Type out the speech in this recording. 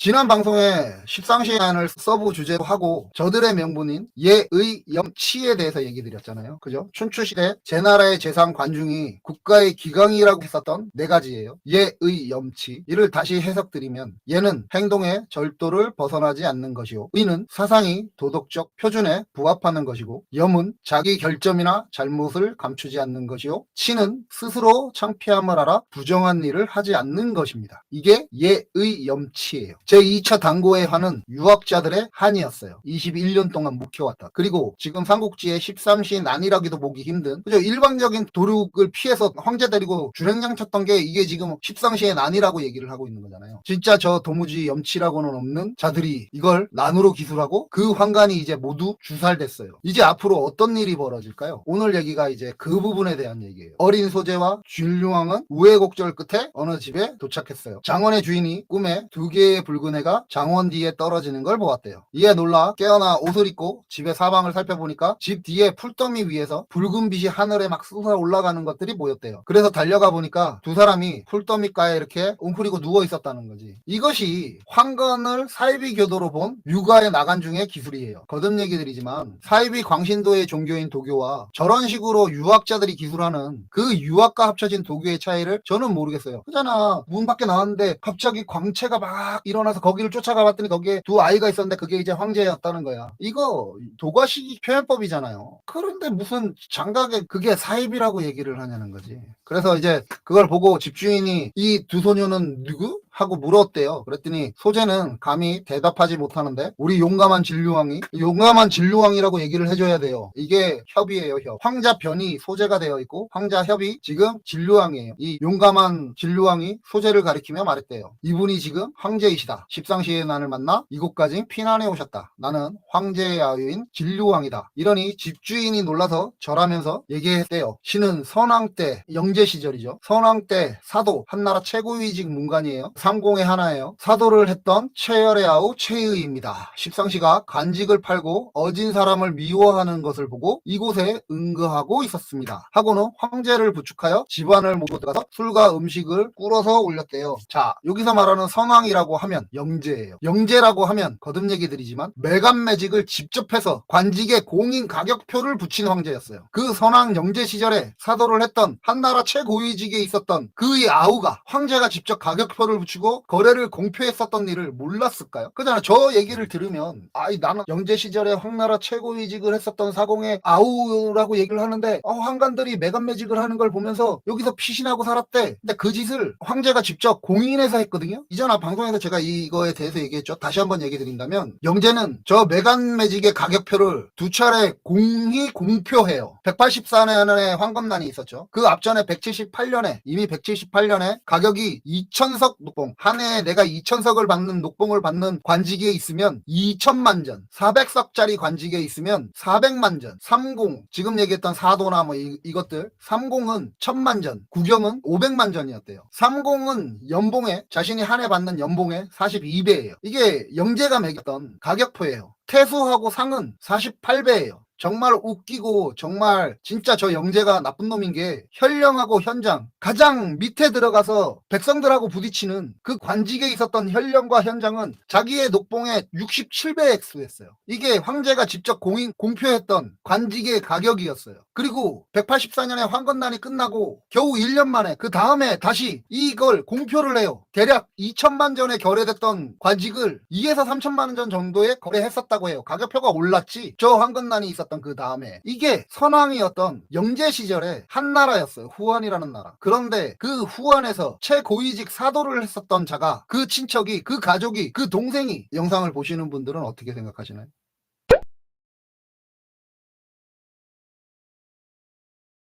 지난 방송에 십상시안을 서브 주제로 하고 저들의 명분인 예의 염치에 대해서 얘기 드렸잖아요. 그죠? 춘추시대 제나라의 재상 관중이 국가의 기강이라고 했었던 네 가지예요. 예의 염치. 이를 다시 해석드리면 예는 행동의 절도를 벗어나지 않는 것이요. 의는 사상이 도덕적 표준에 부합하는 것이고 염은 자기 결점이나 잘못을 감추지 않는 것이요. 치는 스스로 창피함을 알아 부정한 일을 하지 않는 것입니다. 이게 예의 염치예요. 제2차 단고의 환은 유학자들의 한이었어요. 21년 동안 묵혀왔다. 그리고 지금 삼국지의 13시 난이라기도 보기 힘든, 그죠? 일방적인 도륙을 피해서 황제 데리고 주랭장 쳤던 게 이게 지금 13시의 난이라고 얘기를 하고 있는 거잖아요. 진짜 저 도무지 염치라고는 없는 자들이 이걸 난으로 기술하고 그 환관이 이제 모두 주살됐어요. 이제 앞으로 어떤 일이 벌어질까요? 오늘 얘기가 이제 그 부분에 대한 얘기예요. 어린 소재와 진룡왕은 우여곡절 끝에 어느 집에 도착했어요. 장원의 주인이 꿈에 두 개의 붉은 해가 장원 뒤에 떨어지는 걸 보았대요. 이에 놀라 깨어나 옷을 입고 집의 사방을 살펴보니까 집 뒤에 풀더미 위에서 붉은 빛이 하늘에 막 솟아 올라가는 것들이 보였대요. 그래서 달려가 보니까 두 사람이 풀더미가에 이렇게 웅크리고 누워 있었다는 거지. 이것이 황건을 사이비 교도로 본 육아의 나간 중의 기술이에요. 거듭 얘기드리지만 사이비 광신도의 종교인 도교와 저런 식으로 유학자들이 기술하는 그 유학과 합쳐진 도교의 차이를 저는 모르겠어요. 그잖아. 문 밖에 나왔는데 갑자기 광채가 막 일어나서 거기를 쫓아가 봤더니 거기에 두 아이가 있었는데 그게 이제 황제였다는 거야. 이거 도과식 표현법이잖아요. 그런데 무슨 장각에 그게 사입이라고 얘기를 하냐는 거지. 그래서 이제 그걸 보고 집주인이 이 두 소녀는 누구? 하고 물었대요. 그랬더니 소재는 감히 대답하지 못하는데 우리 용감한 진류왕이, 용감한 진류왕이라고 얘기를 해줘야 돼요. 이게 협이에요, 협. 황자 변이 소재가 되어 있고 황자 협이 지금 진류왕이에요. 이 용감한 진류왕이 소재를 가리키며 말했대요. 이분이 지금 황제이시다. 십상시의 난을 만나 이곳까지 피난해 오셨다. 나는 황제의 아유인 진류왕이다. 이러니 집주인이 놀라서 절하면서 얘기했대요. 신은 선왕 때, 영제 시절이죠. 선왕 때 사도, 한나라 최고위직 문관이에요. 삼공의 하나예요. 사도를 했던 최열의 아우 최의입니다. 십상시가 관직을 팔고 어진 사람을 미워하는 것을 보고 이곳에 응거하고 있었습니다. 하고는 황제를 부축하여 집안을 모두 들어가서 술과 음식을 꿀어서 올렸대요. 자, 여기서 말하는 선왕이라고 하면 영제예요. 영제라고 하면 거듭 얘기 드리지만 매간매직을 직접 해서 관직에 공인 가격표를 붙인 황제였어요. 그 선왕 영제 시절에 사도를 했던 한나라 최고위직에 있었던 그의 아우가 황제가 직접 가격표를 붙이고 거래를 공표했었던 일을 몰랐을까요? 그잖아. 저 얘기를 들으면 나는 영제 시절에 황나라 최고위직을 했었던 사공의 아우라고 얘기를 하는데 황관들이 매간매직을 하는 걸 보면서 여기서 피신하고 살았대. 근데 그 짓을 황제가 직접 공인해서 했거든요. 이전 방송에서 제가 이거에 대해서 얘기했죠. 다시 한번 얘기 드린다면 영제는 저 매간매직의 가격표를 두 차례 공히 공표해요. 184년에 황건난이 있었죠. 그 앞전에 178년에 이미 178년에 가격이 2000석 녹봉, 한 해에 내가 2000석을 받는 녹봉을 받는 관직에 있으면 2000만 전, 400석짜리 관직에 있으면 400만 전, 30 지금 얘기했던 사도나 뭐 이것들 30은 1000만 전, 구경은 500만 전이었대요. 30은 연봉에 자신이 한 해 받는 연봉의 42배예요. 이게 영제가 매겼던 가격표예요. 태수하고 상은 48배예요. 정말 웃기고 정말 진짜 저 영제가 나쁜 놈인 게 현령하고 현장 가장 밑에 들어가서 백성들하고 부딪히는 그 관직에 있었던 현령과 현장은 자기의 녹봉의 67배 액수였어요. 이게 황제가 직접 공표했던 관직의 가격이었어요. 그리고 184년에 황건난이 끝나고 겨우 1년 만에 그 다음에 다시 이걸 공표를 해요. 대략 2천만 전에 거래됐던 관직을 2에서 3천만 전 정도에 거래했었다고 해요. 가격표가 올랐지. 저 황건난이 있었던 그 다음에 이게 선왕이었던 영제 시절에 한나라였어요. 후한이라는 나라. 그런데 그 후한에서 최고위직 사도를 했었던 자가 그 친척이 그 가족이 그 동생이 영상을 보시는 분들은 어떻게 생각하시나요?